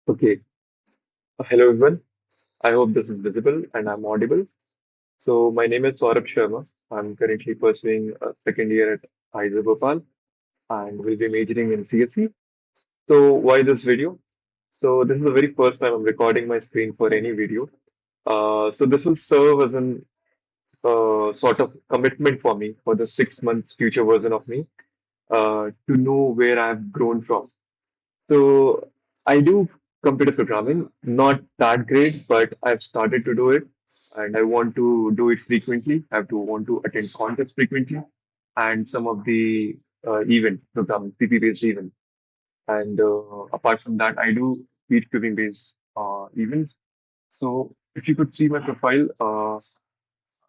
Okay. Hello, everyone. I hope this is visible and I'm audible. So, my name is Sourav Sharma. I'm currently pursuing a second year at IISER Bhopal and will be majoring in CSE. So, why this video? So, this is the very first time I'm recording my screen for any video. So, this will serve as an sort of commitment for me for the 6 months future version of me to know where I've grown from. So I do computer programming, not that great, but I've started to do it and I want to do it frequently. I have to want to attend contests frequently and some of the event programming, CP based event. And apart from that, I do speed cubing based events. So if you could see my profile,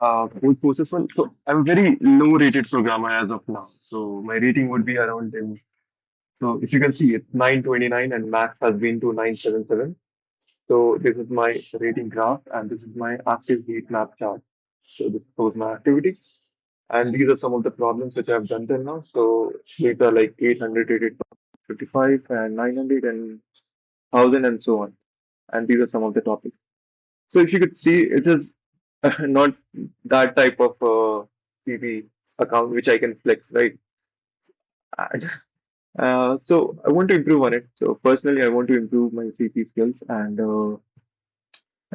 code processor. So I'm a very low rated programmer as of now. So my rating would be around so if you can see, it's 929 and max has been to 977. So this is my rating graph and this is my active heat map chart. So this shows my activities. And these are some of the problems which I've done till now. So these are like 800, 855 and 900 and 1000 and so on. And these are some of the topics. So if you could see, it is not that type of CV account which I can flex, right? So I want to improve on it. So personally, I want to improve my CP skills and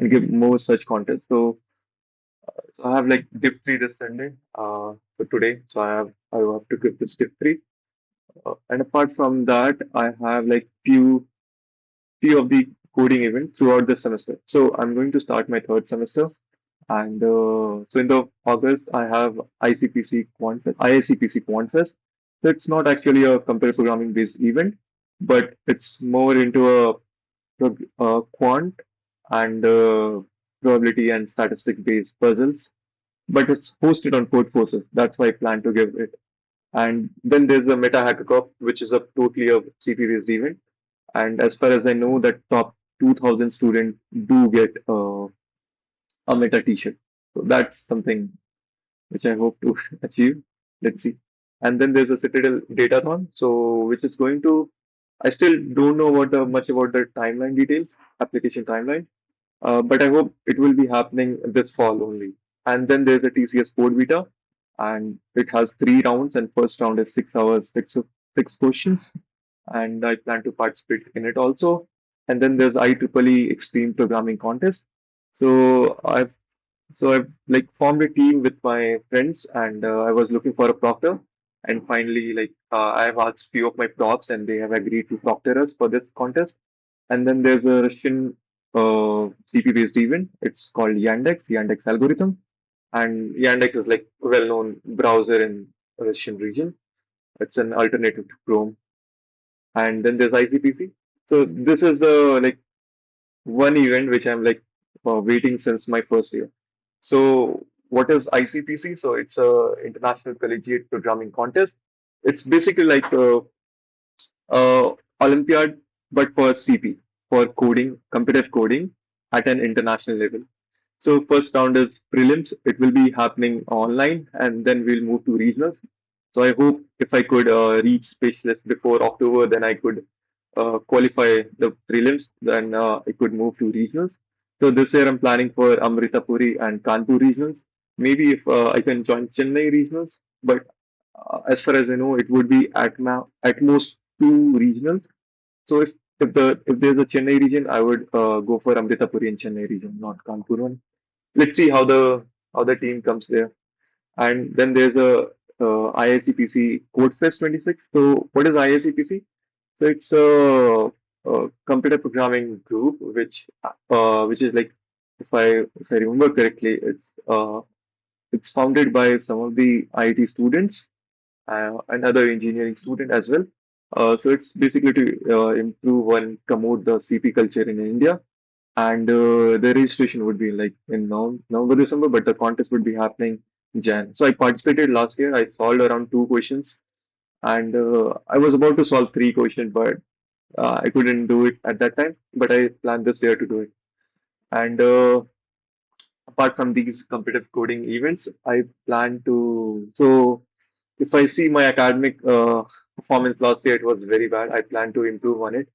give more such contests. So I have like dip three this Sunday. So today, so I have to give this dip three. And apart from that, I have like few of the coding events throughout the semester. So I'm going to start my third semester. And so in the August, I have ICPC Quant Fest, IICPC Quant Fest. So it's not actually a computer programming based event, but it's more into a quant and probability and statistic based puzzles. But it's hosted on Code Forces. That's why I plan to give it. And then there's the Meta Hacker Cup, which is a totally a CP based event. And as far as I know, that top 2000 students do get a Meta t-shirt. So that's something which I hope to achieve. Let's see. And then there's a Citadel Datathon, so which is going to. I still don't know much about the timeline details, application timeline, but I hope it will be happening this fall only. And then there's a TCS Code Beta, and it has 3 rounds, and first round is 6 hours, six questions, and I plan to participate in it also. And then there's IEEE Extreme Programming Contest. So I've like formed a team with my friends, and I was looking for a proctor. And finally, I've asked few of my props, and they have agreed to proctor us for this contest. And then there's a Russian CP-based event. It's called Yandex algorithm, and Yandex is like well-known browser in Russian region. It's an alternative to Chrome. And then there's ICPC. So this is the like one event which I'm like waiting since my first year. So what is ICPC? So it's a International Collegiate Programming Contest. It's basically like a Olympiad, but for CP, for coding, computer coding at an international level. So first round is prelims. It will be happening online, and then we'll move to regionals. So I hope if I could reach specialist before October, then I could qualify the prelims. Then I could move to regionals. So this year I'm planning for Amritapuri and Kanpur regionals. Maybe if I can join Chennai regionals, but as far as I know, it would be at most two regionals. So if there's a Chennai region, I would go for Amritapuri and Chennai region, not Kanpur one. Let's see how the team comes there. And then there's a IICPC Code Fest 26. So what is IICPC? So it's a computer programming group which is like if I remember correctly, it's founded by some of the IIT students and other engineering student as well. So it's basically to improve and promote the CP culture in India. And the registration would be like in November, December, but the contest would be happening in Jan. So I participated last year. I solved around 2 questions, and I was about to solve 3 questions, but I couldn't do it at that time. But I planned this year to do it. And apart from these competitive coding events, I plan to. So if I see my academic performance last year, it was very bad. I plan to improve on it.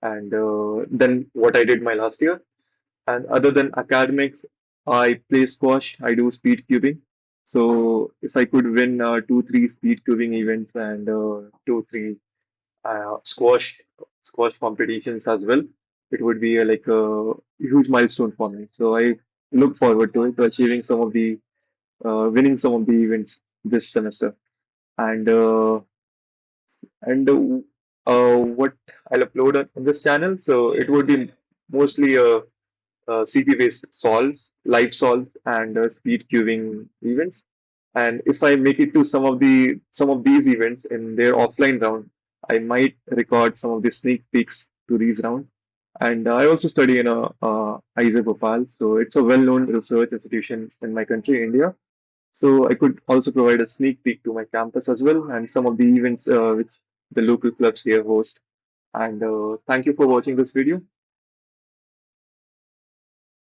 and then what I did my last year. And other than academics, I play squash. I do speed cubing. So if I could win two, three speed cubing events and two, three squash competitions as well, it would be like a huge milestone for me. So I look forward to it, to achieving some of the winning some of the events this semester. And what I'll upload on this channel, so it would be mostly CP-based solves, live solves, and speed queuing events. And if I make it to some of these events in their offline round, I might record some of the sneak peeks to these rounds. And I also study in a IISER Bhopal, so it's a well-known research institution in my country, India. So I could also provide a sneak peek to my campus as well, and some of the events which the local clubs here host. And thank you for watching this video.